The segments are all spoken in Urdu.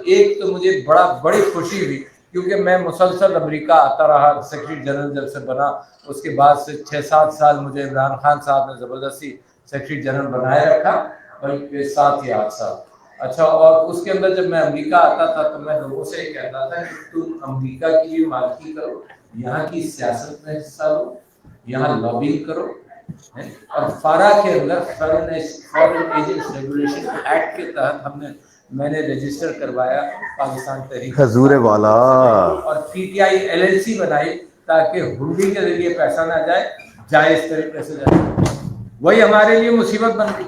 ایک تو مجھے بڑی خوشی ہوئی کیونکہ میں مسلسل امریکہ آتا رہا، سیکرٹری جنرل جب سے بنا اس کے بعد سے 6-7 سال مجھے عمران خان صاحب نے زبردستی سیکرٹری جنرل بنائے رکھا، بلکہ 7 یا 8 سال. اچھا، اور اس کے اندر جب میں امریکہ آتا تھا تو میں لوگوں سے کہتا تھا کہ تم امریکہ کی لیے مالکی کرو، یہاں کی سیاست میں حصہ لو، یہاں لابنگ کرو. اور فارا کے اندر فارن ایجنٹس ریگولیشن ایکٹ کے تحت میں نے رجسٹر کروایا پاکستان تحریک حضور والا، اور P T I L L C بنائی تاکہ ہنڈی کے ذریعے پیسہ نہ جائے، جائز طریقے سے جائے. وہی ہمارے لیے مصیبت بن گئی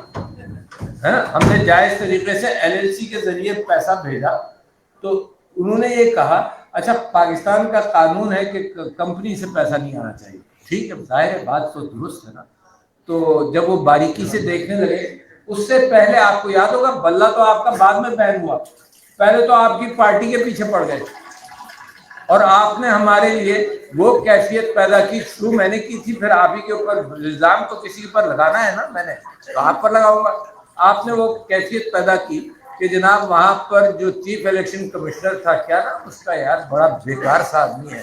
ہے نا. ہم نے جائز طریقے سے ایل ایل سی کے ذریعے پیسہ بھیجا تو انہوں نے یہ کہا اچھا پاکستان کا قانون ہے کہ کمپنی سے پیسہ نہیں آنا چاہیے. ٹھیک ہے، ظاہر بات تو درست ہے نا. تو جب وہ باریکی سے دیکھنے لگے، اس سے پہلے آپ کو یاد ہوگا بلہ تو آپ کا بعد میں بین ہوا، پہلے تو آپ کی پارٹی کے پیچھے پڑ گئے اور آپ نے ہمارے لیے وہ کیفیت پیدا کی. شروع میں نے کی تھی، پھر آپ ہی کے اوپر الزام تو کسی پر لگانا ہے نا، میں نے تو آپ پر لگاؤں گا. آپ نے وہ کیفیت پیدا کی کہ جناب وہاں پر جو چیف الیکشن کمشنر تھا، کیا نام اس کا یار، بڑا بیکار سا آدمی ہے،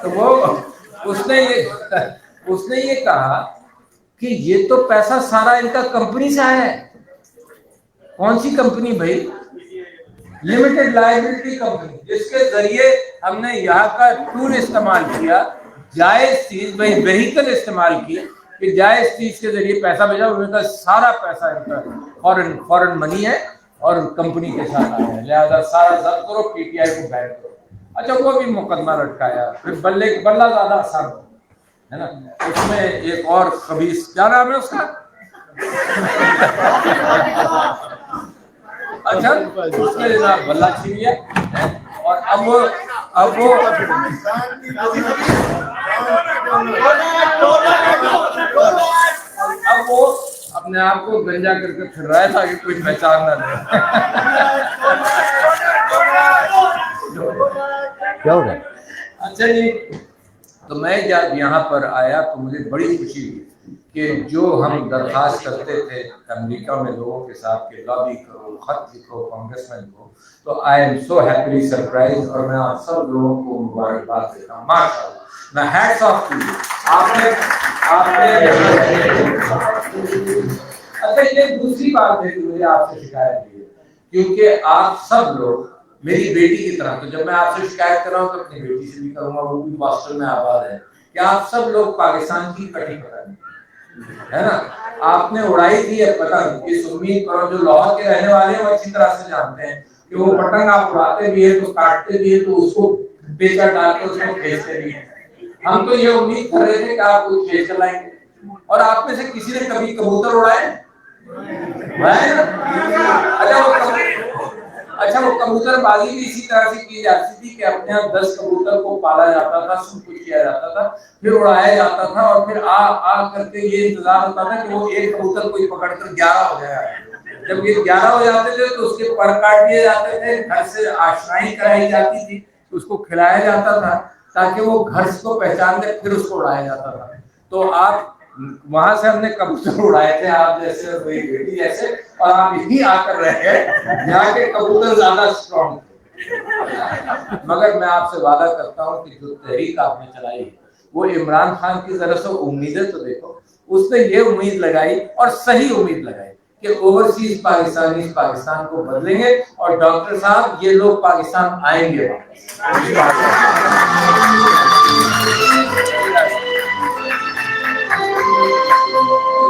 تو وہ اس نے یہ کہا کہ یہ تو پیسہ سارا ان کا کمپنی سے آیا ہے. کون سی کمپنی بھائی؟ لمیٹڈ لائبلٹی کمپنی، جس کے ذریعے ہم نے یہاں کا ٹول استعمال کیا، جائز چیز بھائی وہیکل استعمال کی کہ جائز چیز کے ذریعے پیسہ بھیجا. انہوں نے سارا پیسہ ان کا فورن منی ہے اور کمپنی کے ساتھ آیا ہے، لہٰذا سارا ضبط کرو، پی ٹی آئی کو بین کرو. اچھا وہ بھی مقدمہ لٹکایا. پھر بلہ زیادہ آسان ہے نا، اس میں ایک اور خبیث، کیا نام ہے اس کا، اچھا اس نے جناب بلہ چھین لیا. اور اب وہ اپنے آپ کو گنجا کر کے پھر رہا ہے تاکہ کوئی پہچان نہ لے. کیا ہو گیا؟ اچھا جی، تو میں جب یہاں پر آیا تو مجھے بڑی خوشی ہوئی کہ جو ہم درخواست کرتے تھے امریکہ میں لوگوں کے ساتھ کہ لابی کرو، خط لکھو کانگریس مین کو، تو I am so happily surprise. اور میں آپ سب لوگوں کو مبارکباد دیتا ہوں. ماشاء اللہ، میں ہیٹس آف ٹو یو. اچھا یہ دوسری بات ہے کہ مجھے آپ سے شکایت ہے، کیونکہ آپ سب لوگ میری بیٹی کی طرح، تو جب میں آپ سے شکایت کر رہا ہوں تو اپنی بیٹی سے بھی کروں گا، وہ بھی باسٹن میں آباد ہے، کہ آپ سب لوگ پاکستان کی کٹی پکڑ ہے نا. آپ نے اڑائی تھی پتنگ، اس امید پر، جو لاہور کے رہنے والے ہیں وہ اچھی طرح سے جانتے ہیں کہ وہ پتنگ آپ اڑاتے بھی ہیں تو کاٹتے بھی ہیں تو اس کو بیچا ڈال کے اس کو کھینچتے بھی ہیں. ہم تو یہ امید کر رہے تھے کہ آپ کچھ کھیل چلائیں گے. اور آپ میں سے کسی نے کبھی کبوتر اڑائے؟ اچھا وہ کبوتر بازی بھی اسی طرح سے کی جاتی تھی کہ اپنے یہاں 10 کبوتر کو پالا جاتا تھا، سب کچھ کیا جاتا تھا، پھر اڑایا جاتا تھا اور پھر آ کر کے یہ انتظار ہوتا تھا کہ وہ ایک کبوتر کوئی پکڑ کر 11 ہو جائے. جب یہ 11 ہو جاتے تھے تو اس کے پر کاٹ دیے جاتے تھے، گھر سے آشنائی کرائی جاتی تھی، اس کو کھلایا جاتا تھا تاکہ وہ گھر کو پہچان دے، پھر اس کو اڑایا جاتا تھا. تو آپ وہاں سے ہم نے کبوتر اڑائے تھے آپ جیسے اور میری بیٹی جیسے، اور آپ یہی آ کر رہ گئے یہاں کے کبوتر زیادہ اسٹرانگ تھے. مگر میں آپ سے وعدہ کرتا ہوں کہ جو تحریک آپ نے چلائی ہے وہ عمران خان کی طرف سے امیدیں تو دیکھو، اس نے یہ امید لگائی اور صحیح امید لگائی کہ اوورسیز پاکستانی پاکستان کو بدلیں گے اور ڈاکٹر صاحب یہ لوگ پاکستان آئیں گے.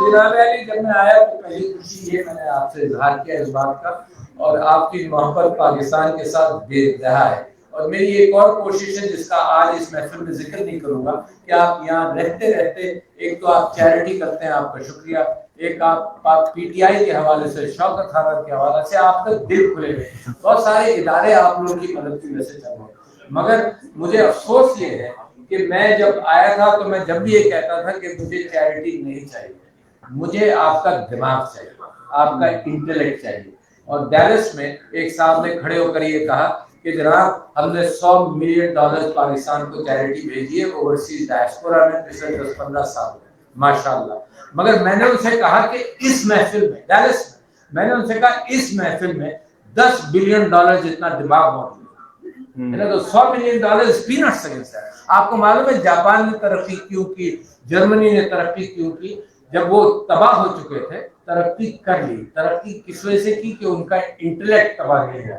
جناب علی جب میں آیا تو پہلی خوشی یہ میں نے آپ سے اظہار کیا اس بات کا، اور آپ کی محبت پاکستان کے ساتھ بے انتہا ہے. اور میری ایک اور کوشش ہے جس کا آج اس محفل میں ذکر نہیں کروں گا کہ آپ یہاں رہتے رہتے ایک تو آپ چیریٹی کرتے ہیں، آپ کا شکریہ، ایک آپ پی ٹی آئی کے حوالے سے، شوکت خانہ کے حوالے سے آپ کا دل کھلے ہوئے، بہت سارے ادارے آپ لوگوں کی مدد کی وجہ سے چل رہے ہیں. مگر مجھے افسوس یہ ہے کہ میں جب آیا تھا تو میں جب بھی یہ کہتا تھا کہ مجھے چیریٹی نہیں چاہیے، مجھے آپ کا دماغ چاہیے، آپ کا انٹلیکٹ چاہیے. اور ڈیلس میں ایک صاحب نے کھڑے ہو کر یہ کہا کہ جناب ہم نے $100 ملین پاکستان کو چیریٹی بھیجی ہے اوورسیز ڈائسپورا میں پچھلے 10-15 سال میں. ماشاءاللہ. مگر میں نے ان سے کہا کہ اس محفل میں ڈیلس میں نے ان سے کہا اس محفل میں $10 بلین جتنا دماغ موجود ہے. تو $100 ملین پینٹس ہیں سر. آپ کو معلوم ہے جاپان نے ترقی کیوں کی, جرمنی نے ترقی کیوں کی؟ جب وہ تباہ ہو چکے تھے ترقی کر لی. ترقی کس وجہ سے کی کہ ان کا انٹلیکٹ تباہ نہیں ہوا,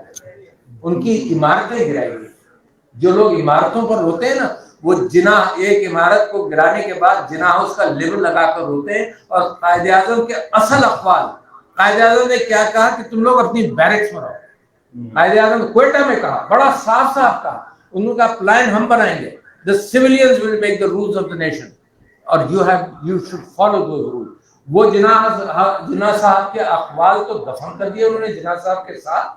ان کی عمارتیں گرائی گئی. جو لوگ عمارتوں پر روتے ہیں نا وہ جناح, ایک عمارت کو گرانے کے بعد جناح ہاؤس کا لیبل لگا کر روتے ہیں. اور قائد اعظم کے اصل اقوال, قائد اعظم نے کیا کہا کہ تم لوگ اپنی بیرکس میں رہو. قائد اعظم نے کوئٹہ میں کہا, بڑا صاف صاف کہا, انہوں کا پلان ہم بنائیں گے. The civilians will make the rules of the nation اور you should follow those rules. وہ جناح صاحب کے اقوال تو دفن کر دیے انہوں نے جناح صاحب کے ساتھ,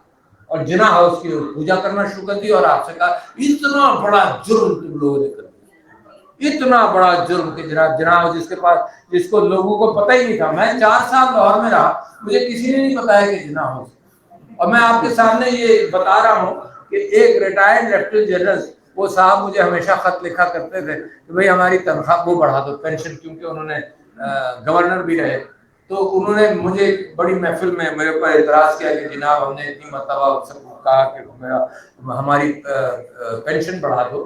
اور جناح ہاؤس کی پوجا کرنا شروع کر دی. اور آپ سے کہا اتنا بڑا جرم تم لوگوں نے کر دیا, اتنا بڑا جرم کہ جناح ہاؤس جس کو لوگوں کو پتہ ہی نہیں تھا. میں 4 سال لاہور میں رہا, مجھے کسی نے نہیں بتایا کہ جناح ہاؤس. اور میں آپ کے سامنے یہ بتا رہا ہوں کہ ایک ریٹائرڈ لیفٹیننٹ جنرل, وہ صاحب مجھے ہمیشہ خط لکھا کرتے تھے کہ بھئی ہماری تنخواہ وہ بڑھا دو, پینشن, کیونکہ انہوں نے گورنر بھی رہے. تو انہوں نے مجھے بڑی محفل میں میرے اوپر اعتراض کیا کہ جناب ہم نے اتنی مرتبہ سب کو کہا کہ ہماری پینشن بڑھا دو.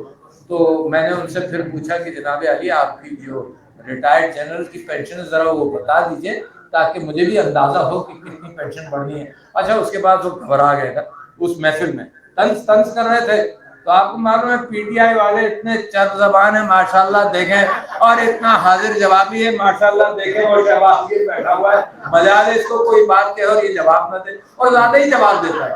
تو میں نے ان سے پھر پوچھا کہ جناب علی آپ کی جو ریٹائرڈ جنرل کی پینشن ذرا وہ بتا دیجئے تاکہ مجھے بھی اندازہ ہو کہ کتنی پینشن بڑھنی ہے. اچھا اس کے بعد وہ گھبرا گئے تھا اس محفل میں, طنز کر رہے تھے. تو آپ کو معلوم ہے پی ٹی آئی والے اتنے چرب زبان ہیں ماشاءاللہ دیکھیں, اور اتنا حاضر جوابی ہے ماشاءاللہ دیکھیں. وہ جواب یہ بیٹھا ہوا ہے, مجال اس کو کوئی بات کہے اور یہ جواب نہ دے, اور زیادہ ہی جواب دیتا ہے.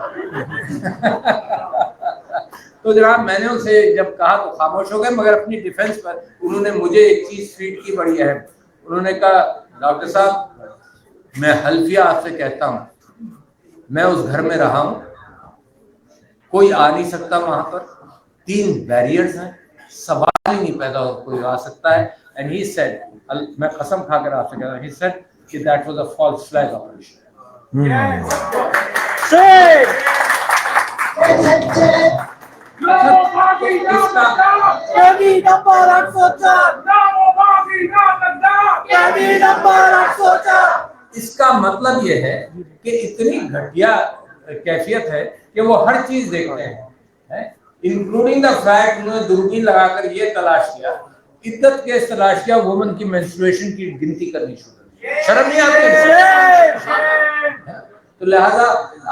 تو جناب میں نے ان سے جب کہا تو خاموش ہو گئے, مگر اپنی ڈیفنس پر انہوں نے مجھے ایک چیز فیڈ کی بڑی اہم. انہوں نے کہا ڈاکٹر صاحب میں حلفیہ آپ سے کہتا ہوں, میں اس گھر میں رہا ہوں, کوئی آ نہیں سکتا وہاں پر, 3 بیریئرز ہیں, سوال ہی نہیں پیدا ہو کوئی آ سکتا ہے. اینڈ ہی سیڈ, میں قسم کھا کر آپ سے کہہ رہا ہوں, ہی سیڈ کہ that was a false flag operation. اس کا مطلب یہ ہے کہ اتنی گھٹیا کیفیت ہے کہ وہ ہر چیز دیکھتے ہیں, انکلوڈنگ دا فیکٹ انہوں نے دوربین لگا کر یہ تلاش کیا, عدت کیس تلاش کیا, وومن کی مینسٹرویشن کی گنتی کرنی شروع کر. شرم نہیں آتی؟ تو لہذا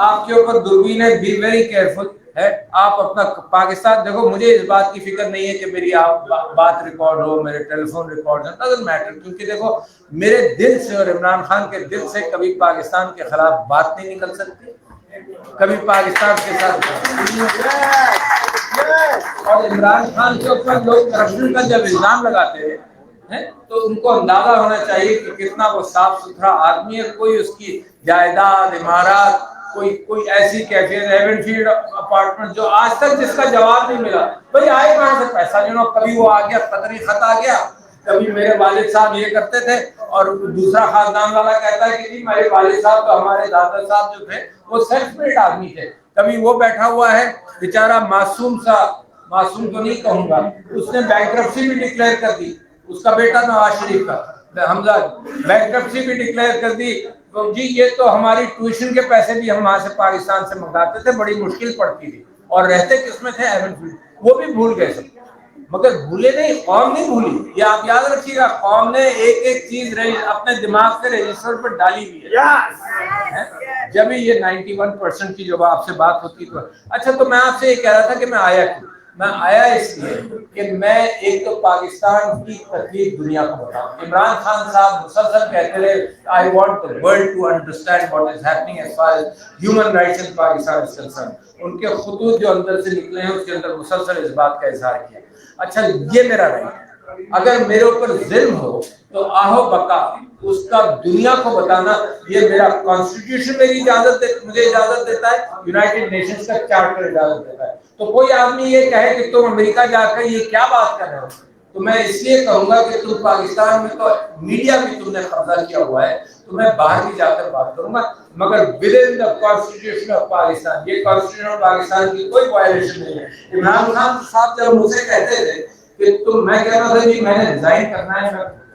آپ کے اوپر دوربین ہے, بی ویری کیئرفل ہے. آپ اپنا پاکستان دیکھو, مجھے اس بات کی فکر نہیں ہے کہ میری آپ بات ریکارڈ ہو, میرے ٹیلی فون ریکارڈ ہو, ڈزنٹ میٹر. کیونکہ دیکھو میرے دل سے اور عمران خان کے دل سے کبھی پاکستان کے خلاف بات نہیں نکل سکتی, کبھی پاکستان کے ساتھ. اور عمران خان کے اوپر لوگ کرپشن کا جب الزام لگاتے ہیں تو ان کو اندازہ ہونا چاہیے کہ کتنا وہ صاف ستھرا آدمی ہے. کوئی اس کی جائیداد, عمارات, کوئی ایسی کیفیت, ہیون فیلڈ اپارٹمنٹ جو آج تک جس کا جواب نہیں ملا. بھائی آئے کہاں سے پیسہ لینا؟ کبھی وہ آ گیا قطری خط آ گیا, کبھی میرے والد صاحب یہ کرتے تھے, اور دوسرا خاندان والا کہتا ہے کہ جی میرے والد صاحب تو ہمارے دادا صاحب جو تھے وہ سیلف میڈ آدمی تھے. کبھی وہ بیٹھا ہوا ہے بیچارہ معصوم سا, معصوم تو نہیں کہوں گا, اس نے بینکرپسی بھی ڈکلیئر کر دی, اس کا بیٹا نواز شریف کا حمزہ, بینکرپسی بھی ڈکلیئر کر دی. جی یہ تو ہماری ٹیوشن کے پیسے بھی ہم وہاں سے پاکستان سے منگاتے تھے, بڑی مشکل پڑتی تھی, اور رہتے کس میں تھے؟ Even field. وہ بھی بھول گئے سب, مگر بھولے نہیں, قوم نہیں بھولی. یہ آپ یاد رکھیے گا, قوم نے ایک ایک چیز اپنے دماغ سے رجسٹر پر ڈالی ہوئی ہے. جب یہ 91% کی جب آپ سے بات ہوتی تو اچھا. تو میں آپ سے یہ کہہ رہا تھا کہ میں آیا کیوں؟ میں آیا اس لیے کہ میں ایک تو پاکستان کی تکلیف دنیا کو بتاؤں. عمران خان صاحب مسلسل کہتے رہے I want the world to understand what is happening as far as human rights in Pakistan is concerned. ان کے خطوط جو اندر سے نکلے ہیں اس کے اندر مسلسل اس بات کا اظہار کیا. اچھا یہ میرا رائٹ ہے, اگر میرے اوپر ظلم ہو تو آہو بقا اس کا دنیا کو بتانا یہ میرا کانسٹیٹیوشن میری مجھے اجازت دیتا ہے, یونائٹڈ نیشنز کا چارٹر اجازت دیتا ہے. تو کوئی آدمی یہ کہے کہ تم امریکہ جا کر یہ کیا بات کر رہے ہو, تو میں اس لیے کہوں گا کہ تم پاکستان میں تو میڈیا بھی تم نے قبضہ کیا ہوا ہے, تو میں باہر بھی جا کر بات کروں گا, مگر within the constitution of Pakistan. یہ constitution of پاکستان کی کوئی وائلیشن نہیں ہے. عمران خان صاحب جب مجھ سے کہتے تھے کہ تم, میں کہہ رہا تھا جی میں نے ریزائن کرنا ہے,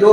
2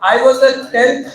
I was the 10th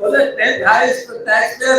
was the 10th highest taxpayer,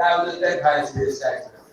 I was the 10th highest taxpayer।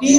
3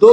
2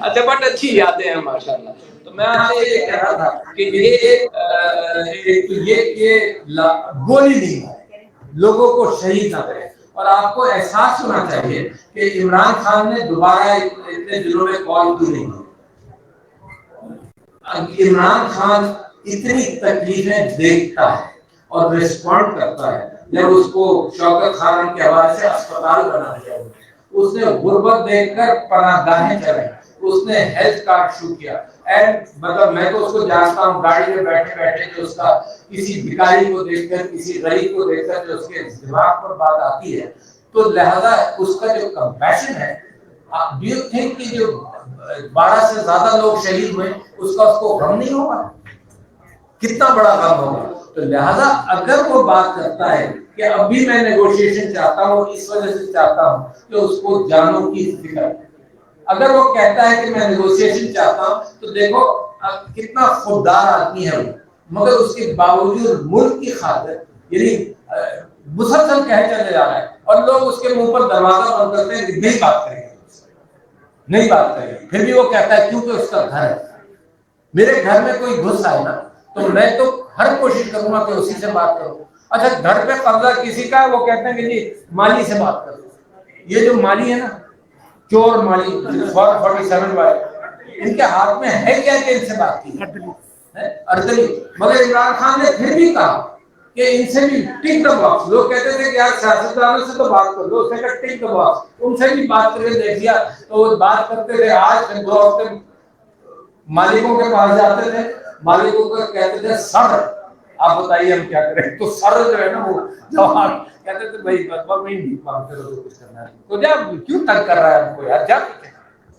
اچھا بٹ اچھی یادیں ہیں ماشاءاللہ. تو میں آپ سے یہ کہہ رہا تھا کہ یہ گولی نہیں لوگوں کو شہید نہ کرے, اور آپ کو احساس ہونا چاہیے کہ عمران خان نے دوبارہ اتنے دنوں میں کال کیوں نہیں کی. عمران خان اتنی تکلیفیں دیکھتا ہے اور ریسپونڈ کرتا ہے. جب اس کو شوکت خان کے حوالے سے اسپتال بنا دیا, اس نے غربت دیکھ کر پناہ گاہیں چلائی, اس نے ہیلتھ کارڈ شروع کیا. اینڈ مطلب میں تو اس کو جانتا ہوں, گاڑی میں بیٹھے بیٹھے جو اس کا کسی بھکاری کو دیکھ کر, کسی غریب کو دیکھ کر جو اس کے دماغ پر بات آتی ہے, تو لہذا اس کا جو کمپیشن ہے, ڈو یو تھنک کہ جو 12 سے زیادہ لوگ شہید ہوئے اس کو غم نہیں ہوگا؟ کتنا بڑا غم ہوگا. تو لہذا اگر وہ بات کرتا ہے کہ ابھی میں نیگوشیشن چاہتا ہوں, اس وجہ سے چاہتا ہوں کہ اس کو جانوں کی فکر. اگر وہ کہتا ہے کہ میں نیگوشیشن چاہتا ہوں, تو دیکھو کتنا خوددار آدمی ہے وہ, مگر اس کے باوجود ملک کی خاطر یعنی مسلسل کہہ چلے جا رہا ہے, اور لوگ اس کے منہ پر دروازہ بند کرتے ہیں کہ نہیں بات کریں گے, نہیں بات کریں گے. پھر بھی وہ کہتا ہے کیونکہ اس کا گھر ہے. میرے گھر میں کوئی گھس آئے نا, تو میں تو ہر کوشش کروں گا کہ اسی سے بات کروں. اچھا گھر پہ قبضہ کسی کا ہے, وہ کہتے ہیں کہ جی مالی سے بات کرو. یہ جو مالی ہے نا, چور مالی 47 والے, ان کے ہاتھ میں ہے کیا کہ ان سے بات کی اردلی. مگر عمران خان نے پھر بھی کہا کہ ان سے بھی ٹک دا باکس. لوگ کہتے تھے کہ یار سیاستدانوں سے تو بات کر لو, اس نے کہا ٹک دا باکس, ان سے بھی بات کر کے دیکھ لیا. تو وہ بات کرتے تھے. آج 2 ہفتے مالکوں کے پاس جاتے تھے, مالکوں کو کہتے تھے سر آپ بتائیے ہم کیا کریں. تو سر جو ہے نا وہ جواب کہتے تھے بھائی نہیں مانگتے ہو تو کچھ کرنا ہے تو جب کیوں تنگ کر رہا ہے ہم کو یار, جب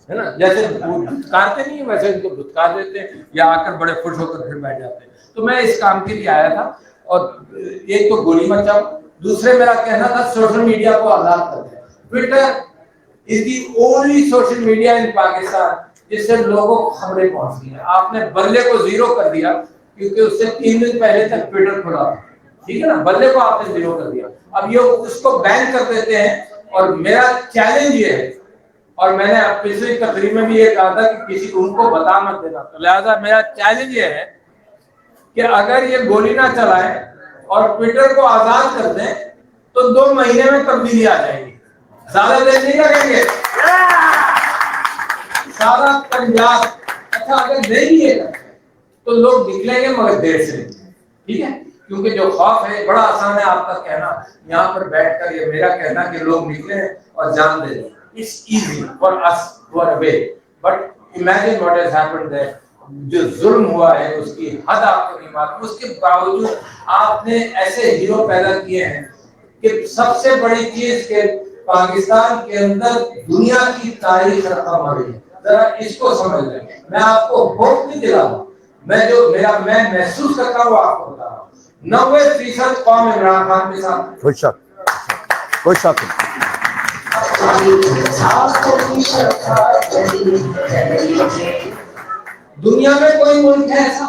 ہے نا جیسے وہ دھتکارتے نہیں ہیں ویسے ان کو دھتکار دیتے ہیں, یا آ کر بڑے خوش ہو کر پھر بیٹھ جاتے ہیں. تو میں اس کام کے لیے آیا تھا. اور ایک تو گولی مچاؤ, دوسرے میرا کہنا تھا سوشل میڈیا کو آزاد کر دیں. Twitter is the only social media in Pakistan جس سے لوگوں کو خبریں پہنچتی ہیں. آپ نے بلے کو 0 کر دیا کیونکہ اس سے 3 دن پہلے تک ٹویٹر کھلا تھا, ٹھیک ہے نا, بلے کو آپ نے 0 کر دیا. اب یہ اس کو بین کر دیتے ہیں. اور میرا چیلنج یہ ہے, اور میں نے پچھلی تقریر میں بھی یہ کہا تھا کہ کسی ان کو بتا مت دینا. تو لہذا میرا چیلنج یہ ہے کہ اگر یہ گولی نہ چلائے اور ٹویٹر کو آزاد کر دیں تو 2 مہینے میں تبدیلی آ جائے گی. زیادہ دیر نہیں لگیں گے. سارا پنجاب اچھا اگر نہیں یہ کرتے تو لوگ نکلیں گے مگر دیر سے, ٹھیک ہے, کیونکہ جو خوف ہے بڑا آسان ہے آپ کا کہنا یہاں پر بیٹھ کر, یہ میرا کہنا کہ لوگ نکلیں اور جان دے دیں. It's easy for us to run away, but imagine what has happened there. جو ظلم ہوا ہے اس کی حد آپ کو نہیں معلوم. اس کے باوجود آپ نے ایسے ہیرو پیدا کیے ہیں کہ سب سے بڑی چیز کہ پاکستان کے اندر دنیا کی تاریخ رقم ہو رہی ہے. ذرا اس کو سمجھ لیں. میں آپ کو ہوپ نہیں دلا رہا ہوں, میں جو میں محسوس کرتا ہوں آپ کو بتا رہا ہوں. 90% قوم عمران خان کے ساتھ. کوئی شک نہیں. دنیا میں کوئی ملک ہے ایسا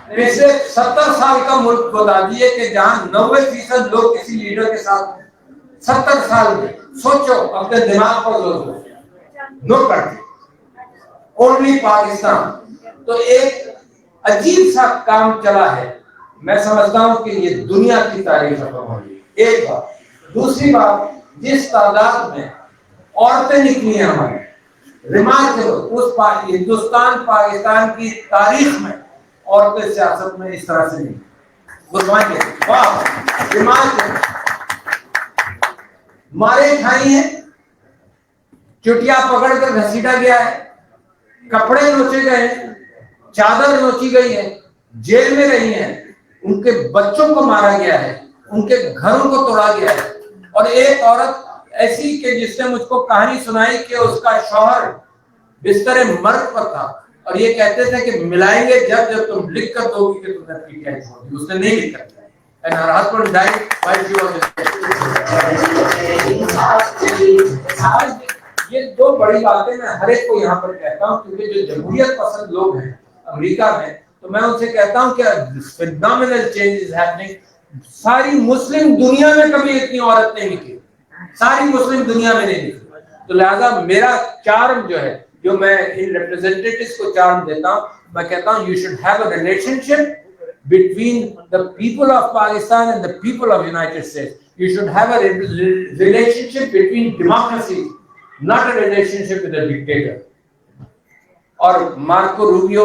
پچھلے 70 سال کا ملک بتا دیے کہ جہاں 90% لوگ کسی لیڈر کے ساتھ 70 سال میں. سوچو, اپنے دماغ پر زور دو. نو کرتے اونلی پاکستان. تو ایک عجیب سا کام چلا ہے. میں سمجھتا ہوں کہ یہ دنیا کی تاریخ ختم ہو گئی. ایک بات. دوسری بات, جس تعداد میں عورتیں نکلی ہیں ہماری, ریمارکیبل. اس ہندوستان پاکستان کی تاریخ میں عورتیں سیاست میں اس طرح سے نہیں. ریمارکیبل. مارے کھائی ہیں, چٹیا پکڑ کر گھسیٹا گیا ہے, کپڑے نوچے گئے ہیں, چادر نوچی گئی ہے, جیل میں رہی ہیں, ان کے بچوں کو مارا گیا ہے, ان کے گھروں کو توڑا گیا ہے. اور ایک عورت ایسی کہ جس نے مجھ کو کہانی سنائی کہ اس کا شوہر بستر مرگ پر تھا اور یہ کہتے تھے کہ ملائیں گے جب تم لکھ کر دو گی کہ تم نے پی ٹی آئی چھوڑ دی. اس نے نہیں لکھ کر دیا. And her husband died while she was یہ 2 بڑی باتیں میں ہر ایک کو یہاں پر کہتا ہوں کیونکہ جو جمہوریت پسند لوگ ہیں امریکہ میں, تو میں ان سے کہتا ہوں کہ phenomenal change is happening. ساری مسلم دنیا میں کبھی اتنی عورت نہیں نکلی, ساری مسلم دنیا میں نہیں نکلی. تو لہٰذا میرا چارم جو ہے جو میں ان ریپرزینٹیٹیوز کو چارم دیتا ہوں, میں کہتا ہوں you should have a relationship between the people of Pakistan and the people of United States. You should have a relationship between democracies, not a relationship with a dictator. اور مارکو روبیو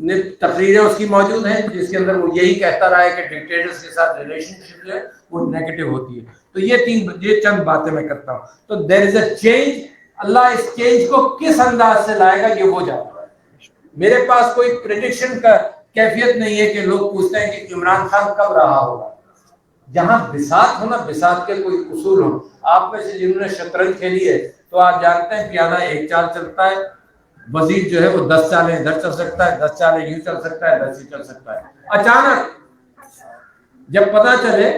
نے تقریریں اس کی موجود ہیں جس کے اندر وہ یہی کہتا رہا ہے کہ ڈکٹیٹرز کے ساتھ ریلیشن شپ جو ہے وہ نیگیٹو ہوتی ہے. تو یہ چند باتیں میں کرتا ہوں. تو دیر از a change. Allah us change کو کس انداز سے لائے گا یہ وہ جانتا ہے. میرے پاس کوئی پریڈکشن کا کیفیت نہیں ہے کہ لوگ پوچھتے ہیں کہ عمران خان کب رہا ہوگا. جہاں بساط ہو نا, بساط کے کوئی اصول ہو. آپ میں سے جنہوں نے شطرنج کھیلی ہے تو آپ جانتے ہیں پیادہ ایک چال چلتا ہے, وزیر جو ہے وہ 10 چالیں ادھر چل سکتا ہے, 10 چالیں یوں چل سکتا ہے, 10 ہی چل سکتا ہے. اچانک جب پتا چلے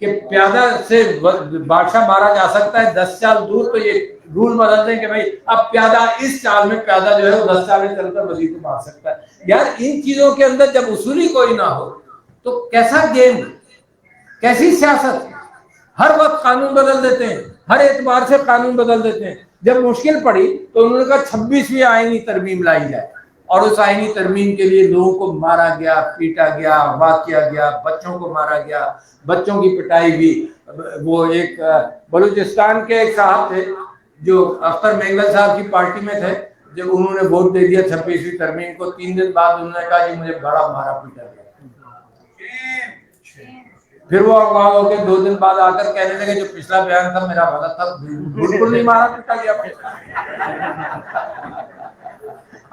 کہ پیادہ سے بادشاہ مارا جا سکتا ہے 10 چال دور, تو یہ رول بدل دیں کہ بھائی اب پیادہ اس چال میں پیادہ جو ہے وہ 10 چالیں چل کر وزیر کو مار سکتا ہے. یار ان چیزوں کے اندر جب اصولی کوئی نہ ہو تو کیسا گیم, کیسی سیاست. ہر وقت قانون بدل دیتے ہیں, ہر اعتبار سے قانون بدل دیتے ہیں. جب مشکل پڑی تو انہوں نے کہا 26ویں آئینی ترمیم لائی جائے, اور اس آئینی ترمیم کے لیے لوگوں کو مارا گیا, پیٹا گیا, اغوا کیا گیا, بچوں کو مارا گیا, بچوں کی پٹائی بھی. وہ ایک بلوچستان کے ایک صاحب تھے جو اختر مینگل صاحب کی پارٹی میں تھے, جب انہوں نے ووٹ دے دیا 26ویں ترمیم کو, 3 دن بعد انہوں نے کہا کہ مجھے بڑا مارا پیٹا گیا. پھر وہ اغوا ہو کے 2 دن بعد آ کر کہنے لگے جو پچھلا بیان تھا میرا غلط تھا, بالکل نہیں مارا پیٹا گیا.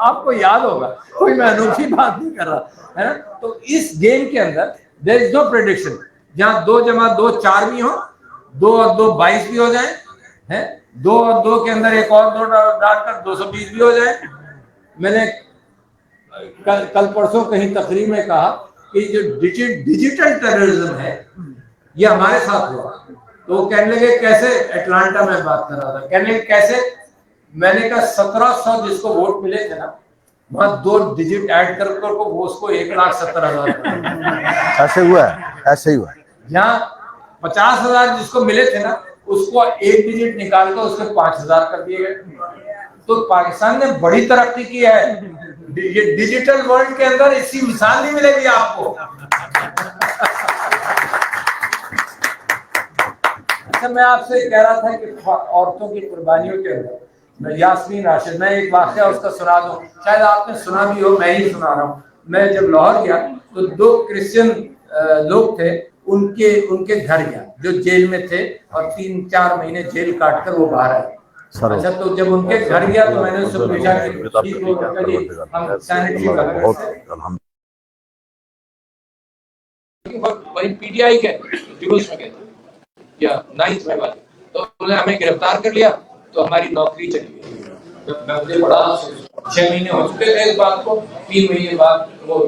آپ کو یاد ہوگا, کوئی میں انوکھی بات نہیں کر رہا ہے نا. تو اس گیم کے اندر there is no prediction. جہاں 2 × 2 4 بھی ہوں, 2 اور 2 22 بھی ہو جائیں, 2 اور 2 کے اندر ایک اور 2 ڈال کر 220 بھی ہو جائیں. میں نے کل پرسوں کہیں تقریر میں کہا کہ جو ڈیجیٹل ٹیررزم ہے یہ ہمارے ساتھ ہوا. تو وہ کہنے لگے کیسے, اٹلانٹا میں بات کر رہا تھا, کہنے لگے کیسے. میں نے کہا 1700 جس کو ووٹ ملے تھے نا, وہاں 2 ڈیجٹ ایڈ کر وہ اس کو 1,70,000 ایسے ہوا ہے, ایسے ہی ہوا ہے. جہاں 50,000 جس کو ملے تھے نا اس کو 1 ڈیجٹ نکال کر اس کو 5,000 کر دیے گئے. تو پاکستان نے بڑی ترقی کی ہے. یہ ڈیجیٹل ورلڈ کے اندر اس کی مثال نہیں ملے گی آپ کو. اچھا, میں آپ سے کہہ رہا تھا کہ عورتوں کی قربانیوں کے اندر یاسمین راشد, میں ایک واقعہ اس کا سنا دوں, شاید آپ نے سنا بھی ہو, میں ہی سنا رہا ہوں. میں جب لاہور گیا تو 2 کرسچن لوگ تھے, ان کے گھر گیا جو جیل میں تھے, اور 3-4 مہینے جیل کاٹ کر وہ باہر آئے. اچھا, تو جب ان کے گھر گیا تو میں نے ان سے پوچھا کہ پی ٹی آئی کے جلوس میں گئے یا 9th میں والے, تو انہوں نے ہمیں گرفتار کر لیا, تو ہماری نوکری چلی گئی. مجھے بڑا 6 مہینے ہو چکے تھے اس بات کو, 3 مہینے بعد وہ,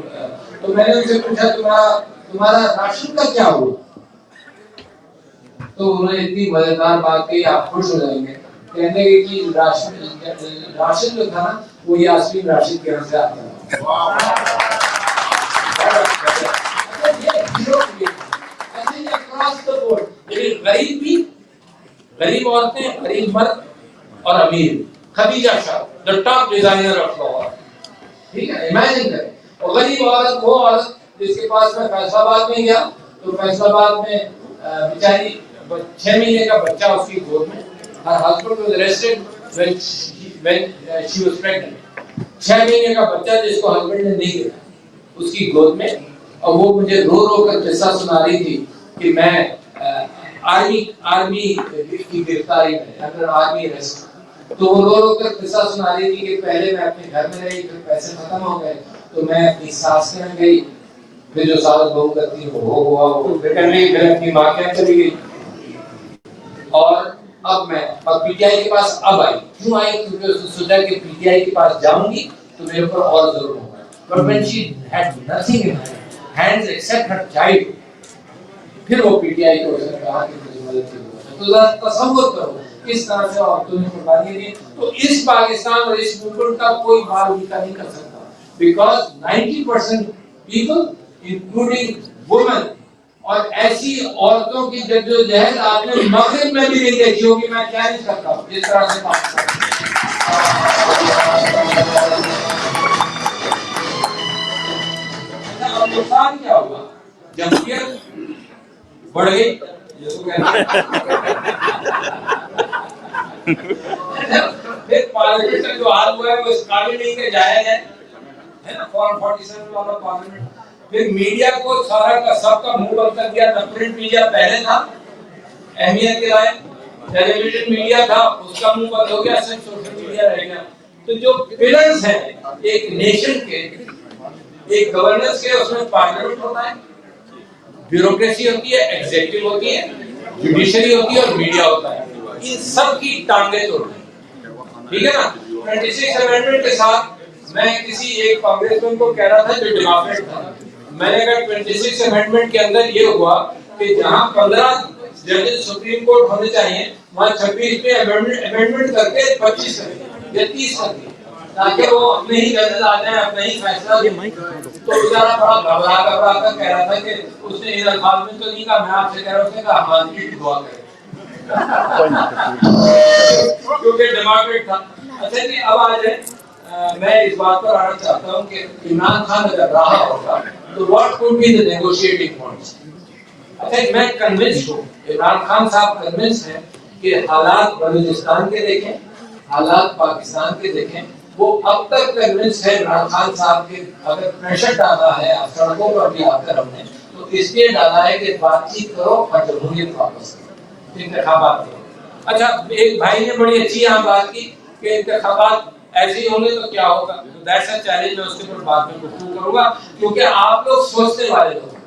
تو میں نے ان سے پوچھا تمہارا راشن کا کیا ہوا. تو انہوں نے اتنی مزیدار بات کہی, آپ خوش ہو جائیں گے. کہنے لگے کہ راشن جو تھا نا وہ یاسمین راشد کے یہاں سے آتا ہے. غریب بھی, غریب عورتیں, غریب مرد اور امیر. خدیجہ شاہ the top designer of flower, ٹھیک ہے, امیجن کریں. اور غریب عورت وہ عورت جس کے پاس میں فیصل آباد میں گیا تو فیصل آباد میں بیچاری 6 مہینے کا بچہ اس کی گود میں. Her husband was arrested when she was pregnant. 6 مہینے کا بچہ جس کو ہسبینڈ نے نہیں دیکھا اس کی گود میں, اور وہ مجھے رو رو کر قصہ سنا رہی تھی کہ میں آرمی کی گرفتاری میں, آرمی ارسٹ. تو وہ رو رو کر قصہ سنا رہی تھی کہ پہلے میں اپنے گھر میں رہی, پھر پیسے ختم ہو گئے تو میں اپنی ساس کے یہاں گئی, پھر جو ساس بہو کرتی ہے وہ ہوا, وہ پھر اپنی ماں کے یہاں چلی گئی. اور اب میں پی ٹی آئی کے پاس اب آئی. کیوں آئی؟ کیونکہ اس نے سوچا کہ پی ٹی آئی کے پاس جاؤں گی تو میرے اوپر اور ظلم ہوگا. But when she had nothing in her hands except her child, پھر وہ پی ٹی آئی کو اس نے کہا کہ مجھے مدد کی ضرورت ہے. تو ذرا تصور کرو کس طرح سے عورتوں نے قربانی دی. تو اس پاکستان اور اس موومنٹ کا کوئی مال نیچا نہیں کر سکتا, because 90% people including women اور ایسی عورتوں کی جدوجہد آپ نے مغرب میں بھی نہیں دیکھی ہوگی. میں کیا نہیں کرتا ہوں جس طرح سے اب نقصان کیا ہوا؟ جمہوریت بڑھ گئی. پھر پارلیمنٹ کا جو حال ہوا ہے وہ اس قابل نہیں کہ جایا جائے ہے نا. فارم 47 والا پارلیمنٹ. پھر میڈیا کو سارا کا سب کا منہ بند کر دیا. پرنٹ میڈیا پہلے تھا اہمیت کے لائق, ٹیلی ویژن میڈیا تھا اس کا منہ بند ہو گیا, صرف سوشل میڈیا رہ گیا. تو جو پلرز ہیں ایک نیشن کے, ایک گورننس کے, اس میں پارلیمنٹ ہوتا ہے, بیوروکریسی ہوتی ہے, ایگزیکٹو ہوتی ہے, جوڈیشری ہوتی ہے اور میڈیا ہوتا ہے. ان سب کی ٹانگیں توڑنا ہے, ٹھیک ہے نا. 26 امینڈمنٹ کے ساتھ میں کسی ایک کانگریس مین کو کہہ رہا تھا جو ڈیموکریٹ تھا, میں نے کہا 26 امینڈمنٹ کے اندر یہ ہوا کہ جہاں 15 ججز سپریم کورٹ ہونے چاہیے وہاں 26 پہ امینڈمنٹ کر کے 25 کر دیا یا 30 کر دیا تاکہ وہ اپنے ہی ججز آ جائیں, اپنے ہی فیصلہ دیں. تو بیچارہ بڑا گھبرا کر کہہ رہا تھا کہ اس نے ان الفاظ میں تو نہیں کہا, میں آپ سے کہہ رہا ہوں کہ ہماری کی دعا کریں کیونکہ ڈیموکریٹ تھا. اچھا جی اب آ جائیں, میں اس بات پر آنا چاہتا ہوں کہ عمران خان اگر رہا ہوگا تو what could be the negotiating points. اچھا میں کنونس ہوں, عمران خان صاحب کنونس ہیں کہ حالات بلوچستان کے دیکھیں, حالات پاکستان کے دیکھیں. وہ اب تک کنونس ہے عمران خان صاحب کے اگر پریشر ڈالا ہے سڑکوں پر بھی آ کر ہم نے تو اس لیے ڈالا ہے کہ بات چیت کرو اور جمہوریت واپس کرو, انتخابات کرو. اچھا ایک بھائی نے بڑی اچھی یہاں بات کی کہ انتخابات ایسے ہی ہوں گے تو کیا ہوگا. دیٹس اے چیلنج, میں اس کے اوپر بعد میں گفتگو کروں گا کیونکہ آپ لوگ سوچنے والے لوگ ہیں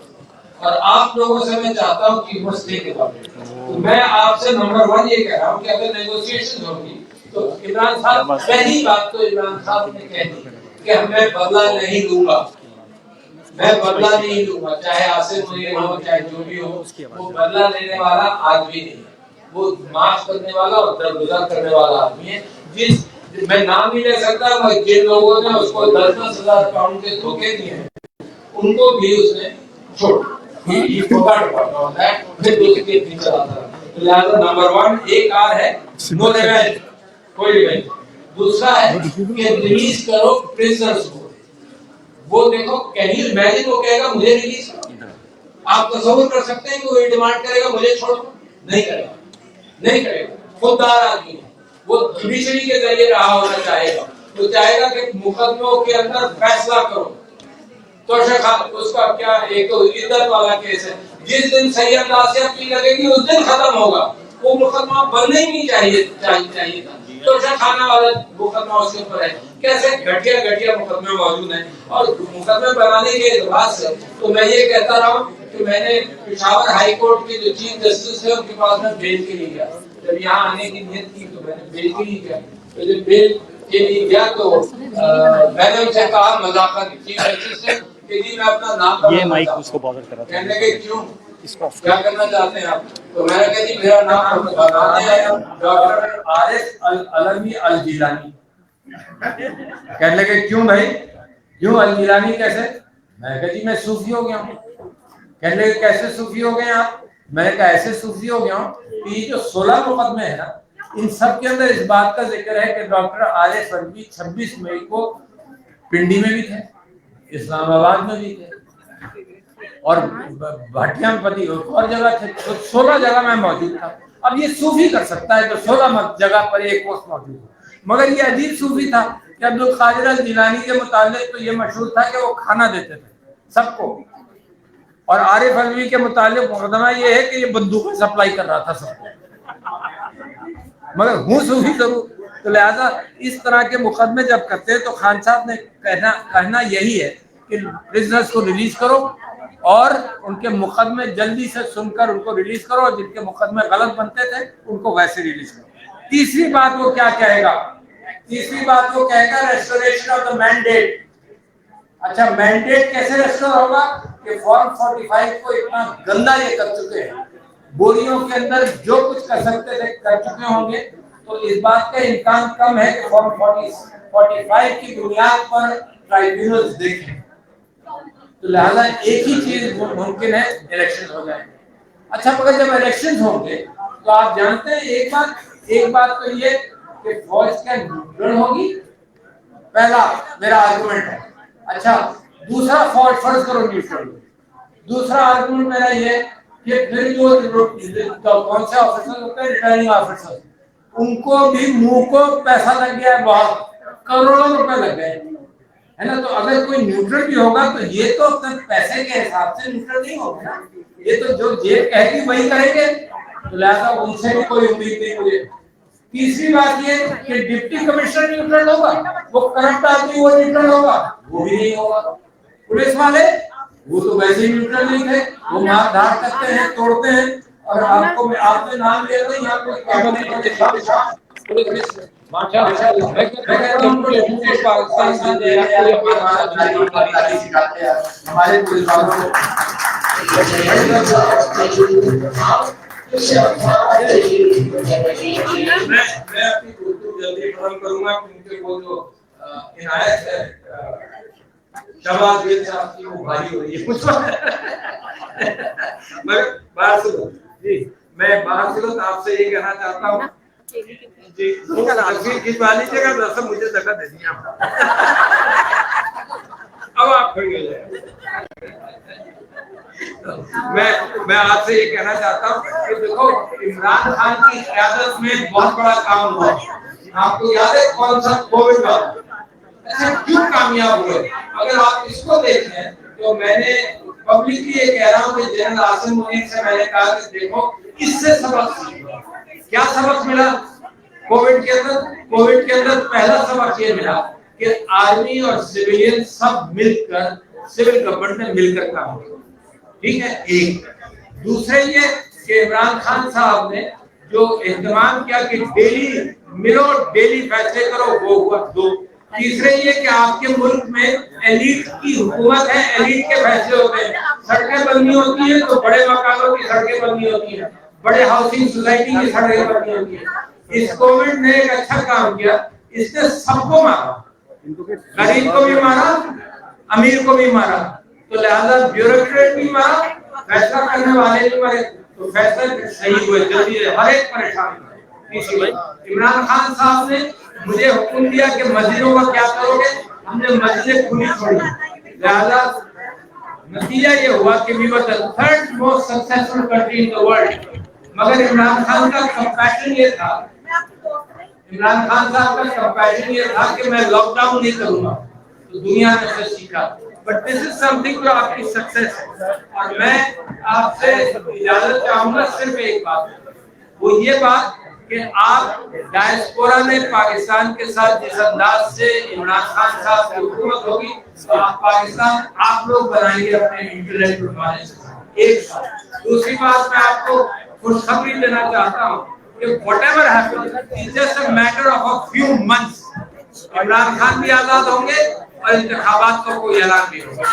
اور آپ لوگوں سے میں چاہتا ہوں کہ مسئلے کے بارے میں. میں آپ سے نمبر 1 یہ کہہ رہا ہوں کہ اگر نیگوشیشن ہوگی تو عمران صاحب پہلی بات تو عمران صاحب نے کہہ دی کہ میں بدلہ نہیں لوں گا, میں بدلہ نہیں لوں گا, چاہے آصف ملک ہو چاہے جو بھی ہو, وہ بدلہ لینے والا آدمی نہیں ہے, وہ معاف کرنے والا اور درگزر کرنے والا آدمی ہے. جس میں نام نہیں لے سکتا مگر جن لوگوں نے اس کو 10-10 ہزار پاؤنڈ کے دھوکے دیے ہیں ان کو بھی اس نے چھوڑ لہٰذا نمبر 1 ایک آر ہے نو ریونج, کوئی ریونج. دوسرا ہے کہ ریلیز کرو پرزنرز کو. وہ دیکھو کین یو امیجن, وہ کہے گا مجھے ریلیز کرو. آپ تصور کر سکتے ہیں کہ وہ ڈیمانڈ کرے گا مجھے چھوڑو؟ نہیں کرے گا, نہیں کرے گا. خوددار آدمی ہے, وہ جوڈیشری کے ذریعے رہا ہونا چاہے گا. وہ چاہے گا کہ مقدموں کے اندر فیصلہ کرو. تو اس کا کیا ایک تو عدت والا کیس ہے, جس دن صحیح انداز سے اپنی لگے گی اس دن ختم ہوگا. وہ مقدمہ بننا ہی نہیں چاہیے تھا. تو خانہ والا مقدمہ اس کے اوپر ہے. کیسے گھٹیا مقدمے موجود ہیں. اور مقدمے بنانے کے اعتبار سے تو میں یہ کہتا رہا ہوں کہ میں نے پشاور ہائی کورٹ کے جو چیف جسٹس ہے ان کے پاس میں بیل کے لیے گیا. جب یہاں آنے کی نیت کی تو میں نے بیل کے لیے گیا. تو جب بیل کے لیے گیا تو میں نے ان سے کہا مذاکرات چیف جسٹس سے کہ جی میں اپنا نام یہ مائک اس کو بادر کرا تھا. کہنے کے کیوں کیا کرنا چاہتے ہیں آپ؟ تو میں نے کہا جی میرا نام بتانا ہے ڈاکٹر عارف العلمی الجیلانی. کہنے لگے کیوں بھائی, کیوں الجیلانی کیسے؟ میں نے کہا جی میں صوفی ہو گیا ہوں. کہنے لگے کیسے صوفی ہو گئے آپ؟ میں نے کہا ایسے صوفی ہو گیا ہوں کہ یہ جو 16 مقدمے ہیں نا ان سب کے اندر اس بات کا ذکر ہے کہ ڈاکٹر عارف العلمی 26 مئی کو پنڈی میں بھی تھے, اسلام آباد میں بھی تھے اور بھٹیا میں پتی اور جگہ تھے. 16 جگہ میں موجود تھا. اب یہ صوفی کر سکتا ہے جو 16 جگہ پر ایک وقت موجود ہو. مگر یہ عجیب صوفی تھا کہ عبد القادر الجیلانی کے متعلق تو یہ مشہور تھا کہ وہ کھانا دیتے تھے سب کو, اور عارف العلمی کے متعلق مقدمہ یہ ہے کہ یہ بندوقیں سپلائی کر رہا تھا سب کو, مگر ہوں صوفی ضرور. تو لہذا اس طرح کے مقدمے جب کرتے ہیں تو خان صاحب نے کہنا یہی ہے کہ پرزنرز کو ریلیز کرو اور ان کے مقدمے جلدی سے سن کر ان کو ریلیز کرو, اور جن کے مقدمے غلط بنتے تھے ان کو ویسے ریلیز کرو. تیسری بات وہ کیا کہے گا؟ تیسری بات وہ کہے گا ریسٹوریشن آف دا مینڈیٹ. اچھا مینڈیٹ کیسے ریسٹور ہوگا کہ فارم 45 کو اتنا گندا یہ کر چکے ہیں, بوریوں کے اندر جو کچھ کر سکتے تھے کر چکے ہوں گے. تو اس بات کا امکان کم ہے کہ فارم 45 کی بنیاد پر ٹرائبیونلز دیکھیں. تو لہذا ایک ہی چیز ممکن ہے الیکشن ہو جائیں گے. اچھا مگر جب الیکشن ہوں گے تو آپ جانتے ہیں ایک بات تو یہ کہ فوج کیا نیوٹرل ہوگی، پہلا میرا آرگومنٹ ہے. اچھا دوسرا فوج فرض کرو نیوٹرل، دوسرا آرگومنٹ میرا یہ کہ پھر جو کون سے آفیسر ہوتے ہیں ریٹرننگ آفیسر، ان کو بھی منہ کو پیسہ لگ گیا ہے، بہت کروڑوں روپے لگ گئے ہے نا. تو اگر کوئی نیوٹرل بھی ہوگا تو یہ تو اپنے پیسے کے حساب سے نیوٹرل نہیں ہوگا نا، یہ تو جو جیب کہے گی وہی کریں گے. تو لہٰذا ان سے بھی کوئی امید نہیں مجھے. تیسری بات یہ کہ ڈپٹی کمشنر نیوٹرل ہوگا، وہ کرپٹ آدمی وہ نیوٹرل ہوگا، وہ بھی نہیں ہوگا. پولیس والے وہ تو ویسے ہی نیوٹرل نہیں تھے، وہ مار دھاڑ کرتے ہیں، توڑتے ہیں. اور آپ نے نام لیا تھا یہاں پہ پاکستان سے ہمارے پولیس والوں کو میں اپنی گفتگو جلدی ختم کروں گا کیونکہ وہ جو عنایت ہے شہباز گل صاحب کی وہ بھاری ہو رہی ہے. میں باہر آپ سے یہ کہنا چاہتا ہوں جی تصویر کھنچوا لیجیے گا، دراصل مجھے جگہ دے دیا اب آپ کھڑی ہو جائیں. میں آپ سے یہ کہنا چاہتا ہوں کہ دیکھو عمران خان کی قیادت میں بہت بڑا کام ہوا. آپ کو یاد ہے کون سا کووڈ کا، اچھا کیوں کامیاب ہوئے؟ اگر آپ اس کو دیکھیں تو میں نے پبلکلی یہ کہہ رہا ہوں کہ جنرل عاصم منیر سے میں نے کہا کہ دیکھو اس سے سبق سیکھو. کیا سبق ملا کووڈ کے اندر؟ پہلا سبق یہ ملا کہ آرمی اور سویلین سب مل کر سول گورنمنٹ نے مل کر کام کیا. ٹھیک ہے ایک. دوسرے یہ کہ عمران خان صاحب نے جو اہتمام کیا کہ ڈیلی ملو ڈیلی فیصلے کرو وہ ہوا. دو. تیسرے یہ کہ آپ کے ملک میں ایلیٹ کی حکومت ہے، ایلیٹ کے فیصلے ہوتے ہیں. سڑکیں بننی ہوتی ہیں تو بڑے مکانوں کی سڑکیں بننی ہوتی ہیں، بڑے ہاؤسنگ سوسائٹی کی سڑکیں بننی ہوتی ہیں. اس گورنمنٹ نے ایک اچھا کام کیا، اس نے سب کو مارا، غریب کو بھی مارا، امیر کو بھی مارا. تو لہذا بیوروکریٹ بھی مارا، فیصلہ کرنے والے بھی مارے. تو فیصلہ صحیح ہوئے جلدی، ہر ایک پریشان ہوئے. اسی لیے عمران خان صاحب نے مجھے حکم دیا کہ مسجدوں کا کیا کرو گے؟ ہم نے مسجدیں کھلی چھوڑی. لہذا نتیجہ یہ ہوا کہ we were the third most successful country in the world. مگر عمران خان کا کمپیشن یہ تھا، عمران خان صاحب کا کمپیشن یہ تھا کہ میں لاک ڈاؤن نہیں کروں گا. تو دنیا نے سے سیکھا. But this is some thing جو آپ کی سکسیس ہے. اور میں آپ سے اجازت چاہوں گا صرف ایک بات، وہ یہ بات کہ آپ ڈائسپورا نے پاکستان کے ساتھ جس انداز سے عمران خان صاحب کی حکومت ہوگی تو آپ پاکستان آپ لوگ بنائیں گے اپنے انٹرنیٹ بنوانے سے. ایک بات. دوسری بات میں آپ کو خوشخبری دینا چاہتا ہوں کہ whatever happens it's just a matter of a few months. Imran Khan بھی آزاد ہوں گے اور انتخابات کا کوئی اعلان نہیں ہوگا.